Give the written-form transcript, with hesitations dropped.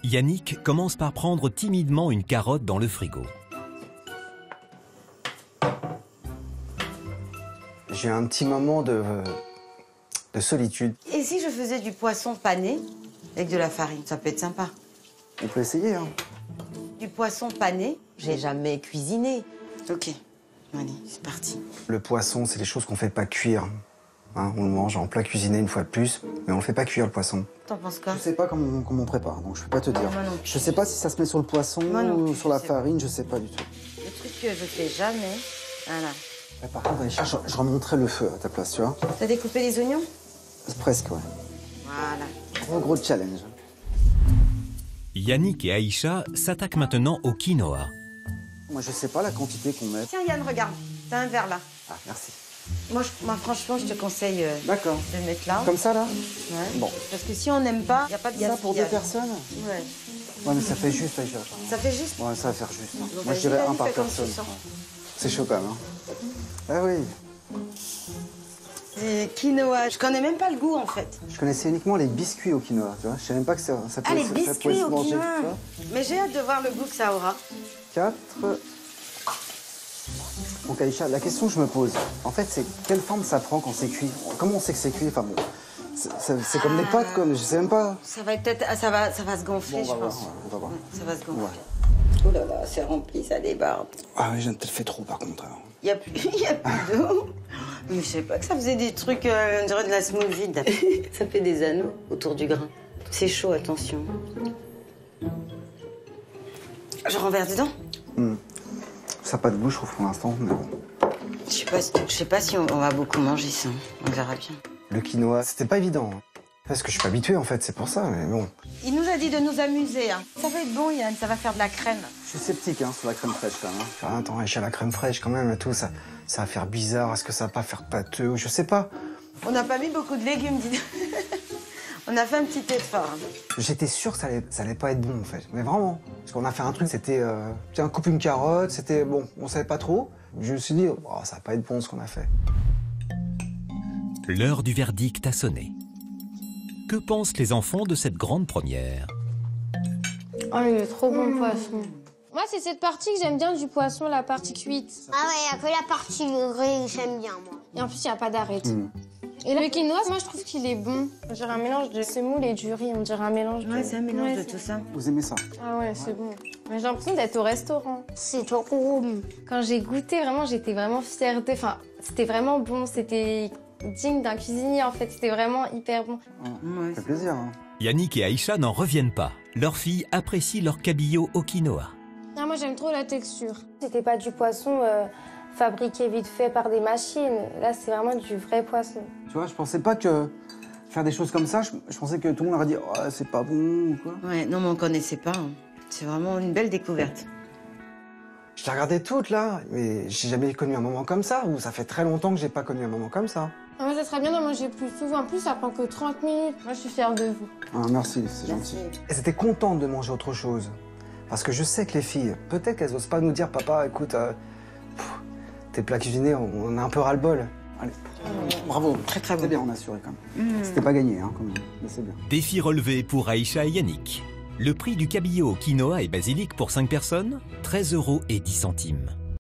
Yannick commence par prendre timidement une carotte dans le frigo. J'ai un petit moment de solitude. Et si je faisais du poisson pané avec de la farine, ça peut être sympa. On peut essayer, hein. Du poisson pané, j'ai jamais cuisiné. Ok, allez, c'est parti. Le poisson, c'est des choses qu'on fait pas cuire. Hein, on le mange en plat cuisiné une fois de plus, mais on le fait pas cuire le poisson. T'en penses quoi? Je sais pas comment on prépare, donc je peux pas te dire. moi non plus. Je sais pas si ça se met sur le poisson ou sur la farine, je sais pas du tout. Le truc que je fais jamais, voilà. Mais par contre, Aïcha, je remonterai le feu à ta place, tu vois. T'as découpé les oignons? Presque, ouais. Voilà. Gros challenge. Yannick et Aïcha s'attaquent maintenant au quinoa. Moi, je sais pas la quantité qu'on met. Tiens Yann, regarde, t'as un verre là. Ah, merci. Moi, franchement, je te conseille D'accord. de le mettre là. Comme ça, là? Ouais. Bon. Parce que si on n'aime pas, il n'y a pas de Ça pour 2 personnes? Ouais. Ouais, mais ça fait juste, Aïcha. Ça fait juste? Ouais, ça va faire juste. Donc, Moi, je vas-y, dirais vas-y, un par fais comme tu personne. sens. C'est chaud quand même, hein. Ah oui. Et quinoa, je connais même pas le goût en fait. Je connaissais uniquement les biscuits au quinoa, tu vois. Je savais même pas que ça Ah, pouvait, les ça pouvait biscuits se au manger, quinoa. tu vois. Mais j'ai hâte de voir le goût que ça aura. 4. Donc Aïcha, la question que je me pose, en fait, c'est quelle forme ça prend quand c'est cuit? Comment on sait que c'est cuit? Enfin bon, c'est comme les pâtes, comme, je sais même pas. Ça va peut-être, ça va se gonfler, Bon, je pense. on va voir. Ouais, ça va se gonfler. Ouais. Oh là là, c'est rempli, ça déborde. Ah oui, j'en ai peut-être fait trop par contre. Alors. Il y a plus d'eau. Mais je sais pas que ça faisait des trucs, on dirait de la smoothie. Ça fait des anneaux autour du grain. C'est chaud, attention. Je renverse dedans? Ça n'a pas de goût, je trouve, pour l'instant, mais bon. Je sais pas si on va beaucoup manger ça. On verra bien. Le quinoa, c'était pas évident. Hein. Parce que je suis pas habitué, en fait, c'est pour ça, mais bon. Il nous a dit de nous amuser. Hein. Ça va être bon, Yann, ça va faire de la crème. Je suis sceptique hein, sur la crème fraîche, quand même. Hein. Attends, Aïcha, la crème fraîche, quand même, et tout, ça va faire bizarre. Est-ce que ça va pas faire pâteux? Je sais pas. On n'a pas mis beaucoup de légumes, dis. On a fait un petit effort. J'étais sûr que ça allait pas être bon, en fait. Mais vraiment. Parce qu'on a fait un truc, c'était... tiens, coupe une carotte, c'était... Bon, on savait pas trop. Je me suis dit, oh, ça va pas être bon, ce qu'on a fait. L'heure du verdict a sonné. Que pensent les enfants de cette grande première? Oh, il est trop bon, le poisson. Moi, c'est cette partie que j'aime bien du poisson, la partie cuite. Ah ouais, il n'y a que la partie grise que j'aime bien, moi. Et en plus, il n'y a pas d'arête. Et le quinoa, moi, je trouve qu'il est bon. On dirait un mélange de semoule et du riz. On dirait un mélange de... Ouais, c'est un mélange de tout ça. Vous aimez ça? Ah ouais, c'est bon. Mais j'ai l'impression d'être au restaurant. C'est trop bon. Quand j'ai goûté, vraiment, j'étais vraiment fière de... Enfin, c'était vraiment bon. C'était digne d'un cuisinier, en fait. C'était vraiment hyper bon. Ouais. Ça fait plaisir, hein. Yannick et Aïcha n'en reviennent pas. Leur fille apprécie leur cabillaud au quinoa. Ah, moi, j'aime trop la texture. C'était pas du poisson fabriqué vite fait par des machines. Là, c'est vraiment du vrai poisson. Tu vois, je pensais pas que faire des choses comme ça, je pensais que tout le monde aurait dit oh, c'est pas bon ou quoi. Ouais, non, mais on connaissait pas. Hein. C'est vraiment une belle découverte. Je t'ai regardé toutes là, mais j'ai jamais connu un moment comme ça, ou ça fait très longtemps que j'ai pas connu un moment comme ça. Ah, moi, ça serait bien d'en manger plus souvent. En plus, ça prend que 30 minutes. Moi, je suis fière de vous. Ah, merci, c'est gentil. Et c'était contente de manger autre chose. Parce que je sais que les filles, peut-être qu'elles osent pas nous dire papa, écoute, tes plats cuisinés, on a un peu ras-le-bol. Allez, bravo, Très, très bon. C'était bien, on a assuré quand même. C'était pas gagné, hein, quand même, mais c'est bien. Défi relevé pour Aïcha et Yannick. Le prix du cabillaud au quinoa et basilic pour 5 personnes, 13,10 €.